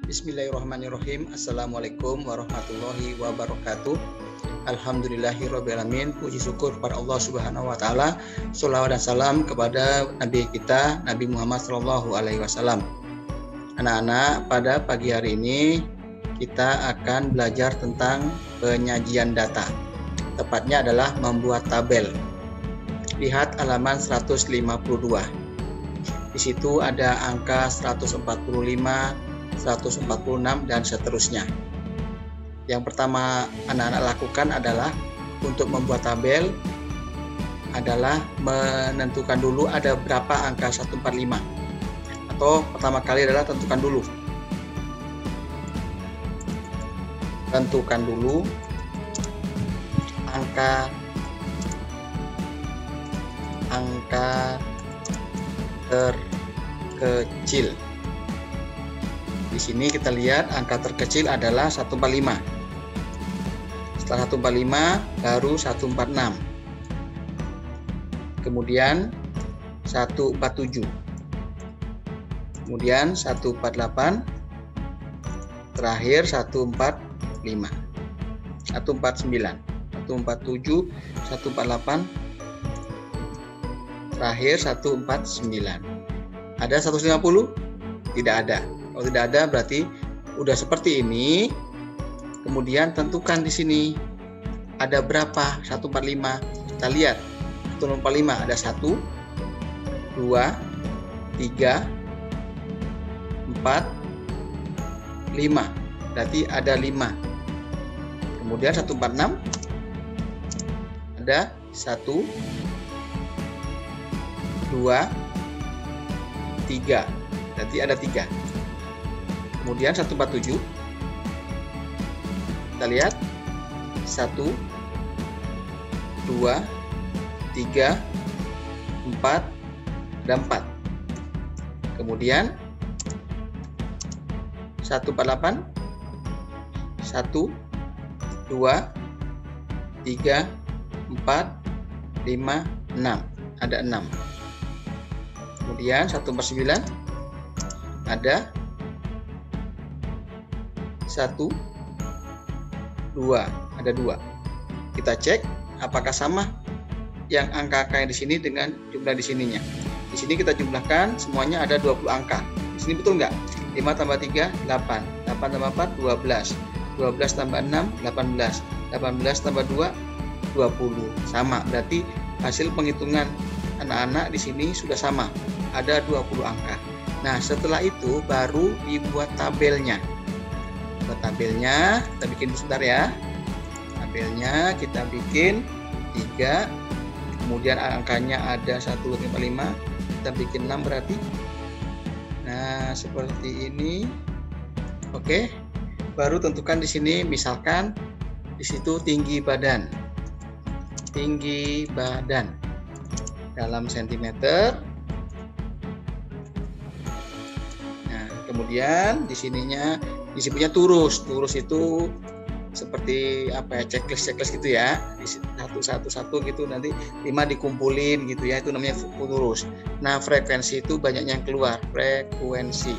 Bismillahirrahmanirrahim. Assalamualaikum warahmatullahi wabarakatuh. Alhamdulillahirrabbilalamin. Puji syukur kepada Allah Subhanahu wa taala. Shalawat dan salam kepada Nabi kita, Nabi Muhammad SAW. Anak-anak, pada pagi hari ini kita akan belajar tentang penyajian data. Tepatnya adalah membuat tabel. Lihat halaman 152. Di situ ada angka 145, 146 dan seterusnya. Yang pertama anak-anak lakukan adalah untuk membuat tabel adalah menentukan dulu ada berapa angka 145. Atau pertama kali adalah tentukan dulu angka terkecil. Di sini kita lihat angka terkecil adalah 145. Setelah 145 baru 146. Kemudian 147. Kemudian 148. Terakhir 145. 149. 147, 148. Terakhir 149. Ada 150? Tidak ada. Kalau tidak ada berarti udah seperti ini. Kemudian tentukan di sini ada berapa 145. Kita lihat 145 ada 1, 2, 3, 4, 5. Berarti ada 5. Kemudian 146 ada 1, 2, 3. Berarti ada 3. Kemudian 147 kita lihat 1, 2, 3, 4 dan 4. Kemudian 148 1, 2, 3, 4, 5, 6. Ada 6. Kemudian 149 ada 1, 2, ada 2. Kita cek apakah sama yang angka-angka yang di sini dengan jumlah di sininya. Di sini kita jumlahkan semuanya ada 20 angka. Di sini betul nggak? 5 tambah 3, 8. 8 tambah 4, 12. 12 tambah 6, 18. 18 tambah 2, 20. Sama, berarti hasil penghitungan anak-anak di sini sudah sama. Ada 20 angka. Nah, setelah itu baru dibuat tabelnya. Buat tabelnya, kita bikin sebentar ya. Tabelnya kita bikin 3. Kemudian angkanya ada 155. Kita bikin 6 berarti. Nah, seperti ini. Oke. Baru tentukan di sini misalkan di situ tinggi badan. Tinggi badan dalam sentimeter. Nah, kemudian di sininya disebutnya turus. Turus itu seperti apa ya, checklist gitu ya, satu gitu, nanti 5 dikumpulin gitu ya, itu namanya turus. Nah, frekuensi itu banyaknya yang keluar, frekuensi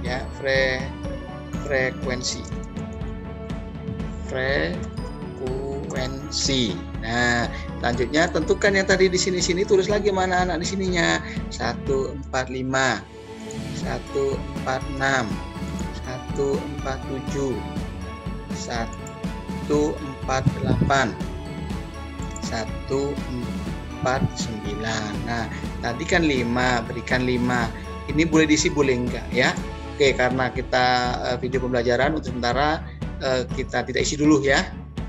ya, frekuensi. Nah, selanjutnya tentukan yang tadi di sini tulis lagi mana anak di sininya. 145, 146, 147, 148, 149. Nah, tadi kan 5, berikan 5. Ini boleh diisi boleh enggak ya? Oke, karena kita video pembelajaran untuk sementara kita tidak isi dulu ya.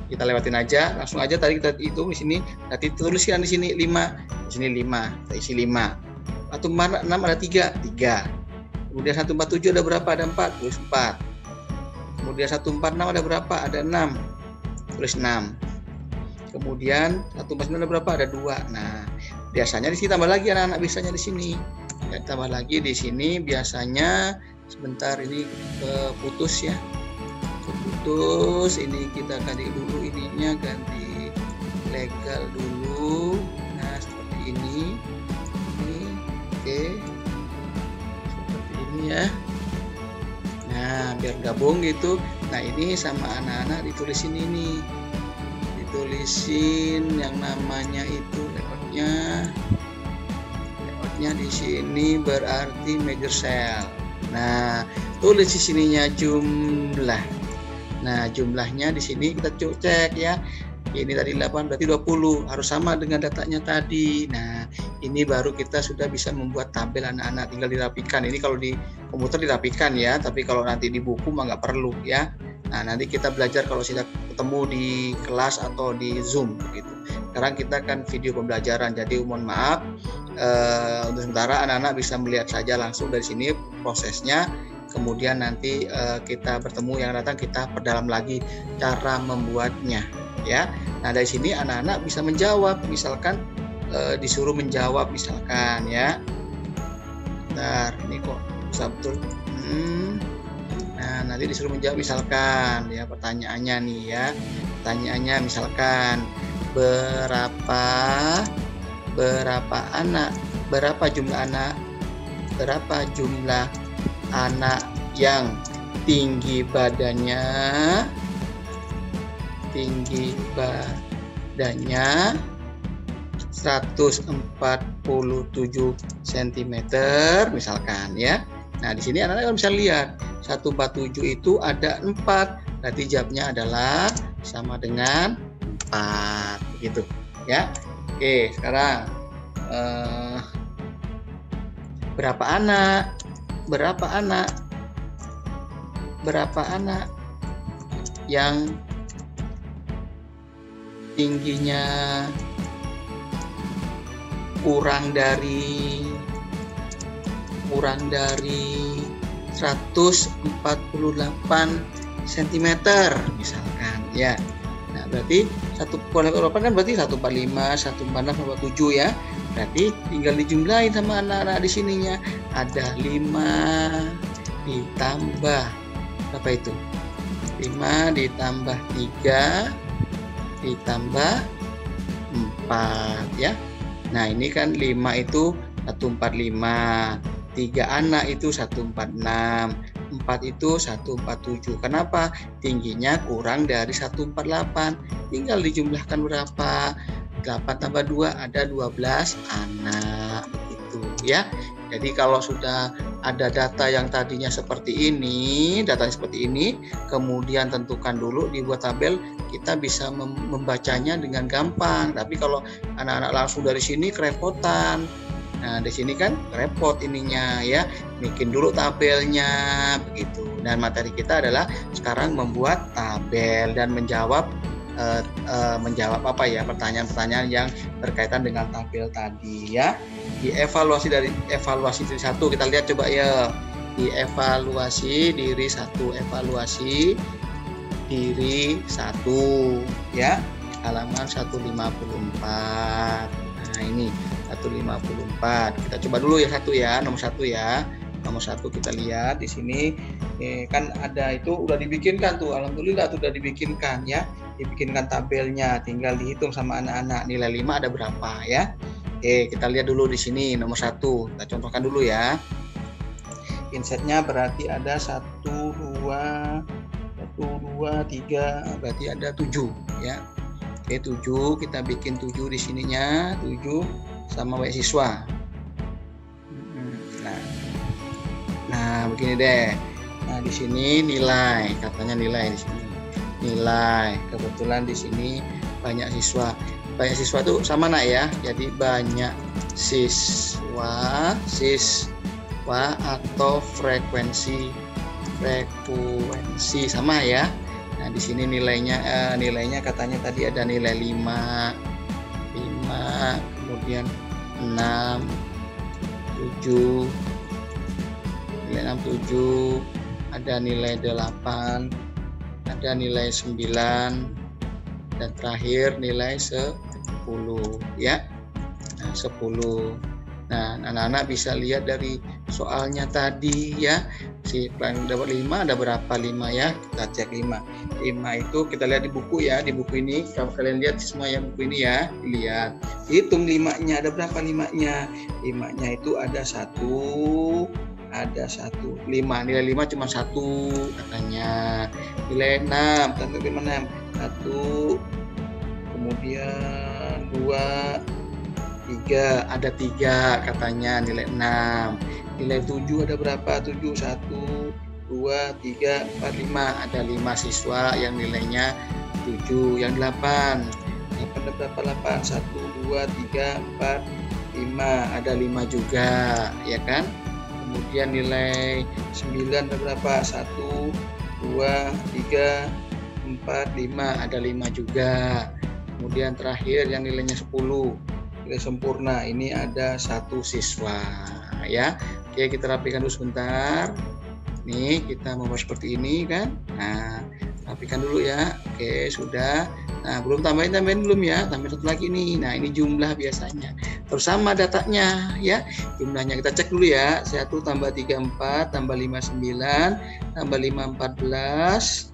Kita lewatin aja, langsung aja tadi kita hitung di sini. Nanti tuliskan di sini 5, di sini 5, kita isi 5. Atau 6 ada 3. Kemudian 147 ada berapa? Ada 4, tulis 4. Kemudian 146 ada berapa? Ada 6, tulis 6. Kemudian 149 ada berapa? Ada 2. Nah, biasanya di sini tambah lagi anak-anak, biasanya di sini. Ya, tambah lagi di sini biasanya sebentar ini putus ya. Putus, ini kita ganti dulu ininya, ganti legal dulu. Nah, seperti ini. Oke. Seperti ini ya. biar gabung gitu. Nah ini sama anak-anak ditulisin ini, ditulisin yang namanya itu layoutnya di sini berarti major cell. Nah tulis di sininya jumlah. Nah jumlahnya di sini kita cek ya. Ini tadi 8 berarti 20, harus sama dengan datanya tadi. Nah ini baru kita sudah bisa membuat tabel anak-anak, tinggal dirapikan. Ini kalau di komputer dirapikan ya, tapi kalau nanti di buku mah nggak perlu ya. Nah nanti kita belajar kalau sudah ketemu di kelas atau di Zoom gitu. Sekarang kita kan video pembelajaran, jadi mohon maaf untuk sementara anak-anak bisa melihat saja langsung dari sini prosesnya. Kemudian nanti kita bertemu yang datang, kita perdalam lagi cara membuatnya ya. Nah dari sini anak-anak bisa menjawab, misalkan disuruh menjawab misalkan ya. Bentar, ini kok bisa betul. Nah nanti disuruh menjawab misalkan ya pertanyaannya nih ya. Pertanyaannya misalkan berapa anak, berapa jumlah anak yang tinggi badannya 147 cm misalkan ya. Nah di sini anak-anak bisa lihat 147 itu ada 4, berarti jawabnya adalah sama dengan 4 begitu ya. Oke sekarang berapa anak yang tingginya kurang dari 148 cm misalkan ya. Nah berarti 148 kan berarti 145, 146, 147 ya. Berarti tinggal dijumlahin sama anak-anak di sininya. Ada 5 ditambah berapa itu? 5 ditambah 3 ditambah 4 ya. Nah ini kan 5 itu 145, 3 anak itu 146, 4 itu 147. Kenapa? Tingginya kurang dari 148. Tinggal dijumlahkan berapa? 8 tambah 2 ada 12 anak gitu ya. Jadi kalau sudah ada data yang tadinya seperti ini, datanya seperti ini, kemudian tentukan dulu dibuat tabel, kita bisa membacanya dengan gampang. Tapi kalau anak-anak langsung dari sini kerepotan. Nah, di sini kan repot ininya ya. Bikin dulu tabelnya begitu. Dan materi kita adalah sekarang membuat tabel dan menjawab pertanyaan-pertanyaan yang berkaitan dengan tabel tadi ya. Dievaluasi dari evaluasi diri 1 kita lihat coba ya. Dievaluasi diri 1, evaluasi diri 1 ya. Halaman 154. Nah, ini 154. Kita coba dulu ya nomor 1 ya. Nomor 1 kita lihat di sini kan ada itu udah dibikinkan tuh, alhamdulillah tuh udah dibikinkan ya, dibikinkan tabelnya, tinggal dihitung sama anak-anak nilai 5 ada berapa ya. Oke kita lihat dulu di sini nomor 1, kita contohkan dulu ya. Insetnya berarti ada 1, 2, 3 berarti ada 7 ya. Oke 7 kita bikin 7 di sininya 7 sama banyak siswa. Nah begini deh. Nah di sini nilai, katanya nilai di sini. Nilai kebetulan di sini banyak siswa. Banyak siswa itu sama nak ya. Jadi banyak siswa atau frekuensi sama ya. Nah di sini nilainya katanya tadi ada nilai 5, kemudian 6, 7, nilai 6, 7, ada nilai 8, ada nilai 9, dan terakhir nilai 10 ya. Nah 10. Nah anak-anak bisa lihat dari soalnya tadi ya, si yang dapat 5 ada berapa 5 ya, kita cek 5 itu kita lihat di buku ya, di buku ini kalau kalian lihat semua yang buku ini ya, dilihat hitung 5-nya ada berapa 5-nya itu ada 1, ada 1, 5. Nilai 5 cuma 1 katanya. Nilai 6, tanda 6. 1, kemudian 2, 3, ada 3 katanya nilai 6. Nilai 7 ada berapa? 7, 1, 2, 3, 4, 5. Ada 5 siswa yang nilainya 7. Yang 8 ada berapa? 8, 1, 2, 3, 4, 5. Ada 5 juga, ya kan? Kemudian nilai 9 ada berapa? 1, 2, 3, 4, 5. Ada 5 juga. Kemudian terakhir yang nilainya 10, nilai sempurna, ini ada 1 siswa, ya. Oke, kita rapikan dulu sebentar. Nih, kita membuat seperti ini kan. Nah, rapikan dulu ya. Oke, sudah. Nah, belum tambahin belum ya. Tambahin satu lagi nih. Nah, ini jumlah biasanya. Terus sama datanya ya. Jumlahnya kita cek dulu ya. 1 tambah 3 4 tambah 5 9 tambah 5 14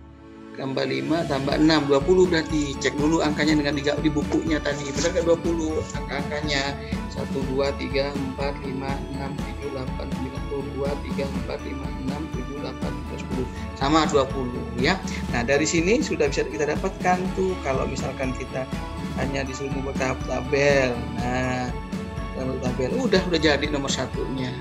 tambah 5 tambah 6 20 berarti. Cek dulu angkanya dengan di bukunya tadi. Benar nggak 20 angka-angkanya? 1 2 3 4 5 6 7 8 9 2 3 4 5 6 7 8 10 sama 20 ya. Nah, dari sini sudah bisa kita dapatkan tuh kalau misalkan kita hanya disuruh membuat tabel. Nah, membuat tabel udah jadi nomor satunya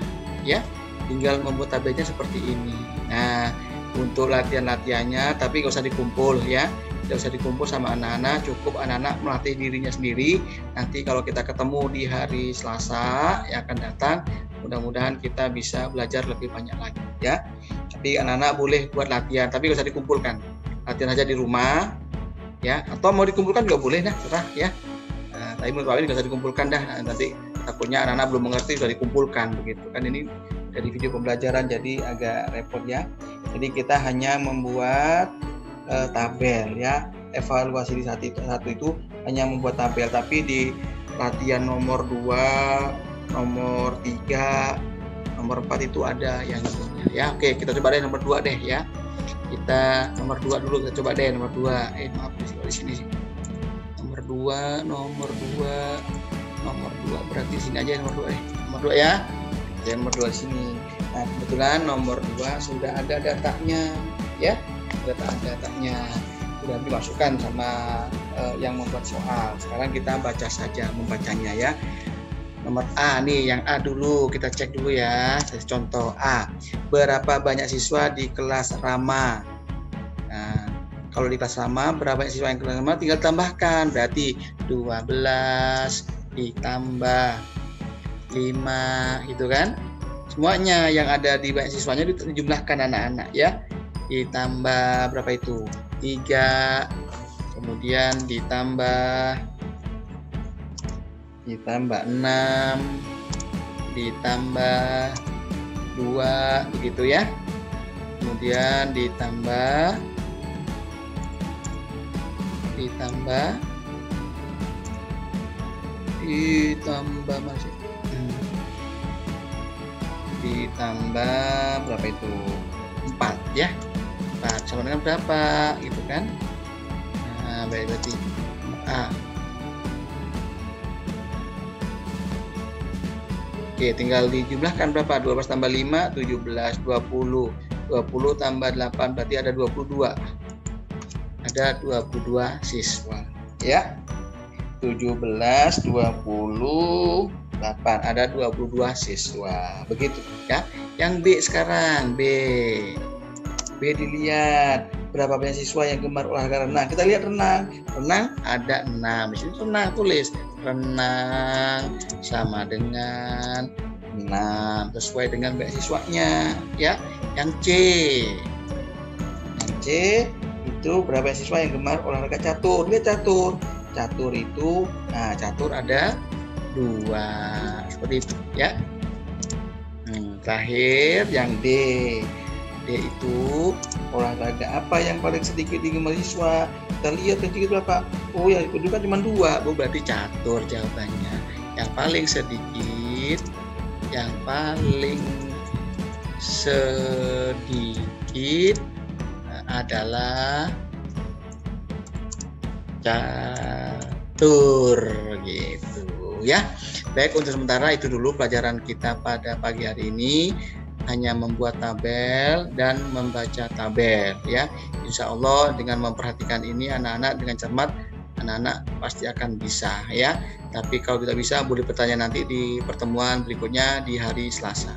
ya. Tinggal membuat tabelnya seperti ini. Nah, untuk latihan-latihannya tapi nggak usah dikumpul ya, nggak usah dikumpul sama anak-anak, cukup anak-anak melatih dirinya sendiri. Nanti kalau kita ketemu di hari Selasa yang akan datang, mudah-mudahan kita bisa belajar lebih banyak lagi ya. Tapi anak-anak boleh buat latihan tapi nggak usah dikumpulkan, latihan aja di rumah ya, atau mau dikumpulkan juga boleh dah, terserah ya. Nah, tapi menurut Pak nggak usah dikumpulkan dah, nanti takutnya anak-anak belum mengerti sudah dikumpulkan begitu kan. Ini dari video pembelajaran jadi agak repot ya. Jadi kita hanya membuat tabel ya. Evaluasi di satu itu hanya membuat tabel, tapi di latihan nomor 2, nomor 3, nomor 4 itu ada yang itunya ya. Oke, kita coba deh nomor 2 deh ya. Kita nomor 2 dulu, kita coba deh nomor 2. Maaf di sini sih. Nomor 2 berarti sini aja nomor 2 deh. Nomor 2 ya. Oke, nomor 2 di sini. Nah, kebetulan nomor 2 sudah ada datanya ya. Datanya sudah dimasukkan sama yang membuat soal. Sekarang kita baca saja membacanya ya. Nomor A nih, yang A dulu kita cek dulu ya. Contoh A, berapa banyak siswa di kelas Rama? Nah, kalau di kelas Rama berapa banyak siswa yang kelas Rama, tinggal tambahkan, berarti 12 ditambah 5 gitu kan. Semuanya yang ada di banyak siswanya dijumlahkan anak-anak ya. Ditambah berapa itu? 3, kemudian ditambah 6, ditambah 2 begitu ya. Kemudian ditambah masih ditambah berapa itu? 4 ya. 4 sama dengan berapa gitu kan. Nah, berarti A. Oke, tinggal dijumlahkan berapa? 12 tambah 5, 17, 20. 20 tambah 8 berarti ada 22. Ada 22 siswa ya. 17, 28, ada 22 siswa. Begitu ya. Yang B sekarang, B dilihat berapa banyak siswa yang gemar olahraga renang. Kita lihat renang ada 6. Di sini renang, tulis renang sama dengan 6 sesuai dengan banyak siswanya ya. Yang C itu berapa siswa yang gemar olahraga catur. Lihat catur itu, nah catur ada 2 seperti itu ya. Terakhir yang D itu olahraga apa yang paling sedikit digemari siswa. Kita lihat yang sedikit berapa. Oh ya, itu kan cuma 2. Berarti catur jawabannya. Yang paling sedikit adalah catur gitu ya. Baik, untuk sementara itu dulu pelajaran kita pada pagi hari ini. hanya membuat tabel dan membaca tabel ya. Insya Allah dengan memperhatikan ini anak-anak dengan cermat, anak-anak pasti akan bisa ya. Tapi kalau tidak bisa boleh bertanya nanti di pertemuan berikutnya di hari Selasa.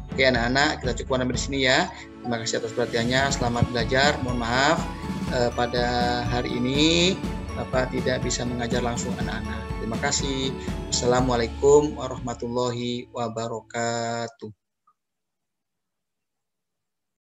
Oke anak-anak, kita cukupkan sampai di sini ya. Terima kasih atas perhatiannya. Selamat belajar. Mohon maaf pada hari ini Bapak tidak bisa mengajar langsung anak-anak. Terima kasih. Assalamualaikum warahmatullahi wabarakatuh.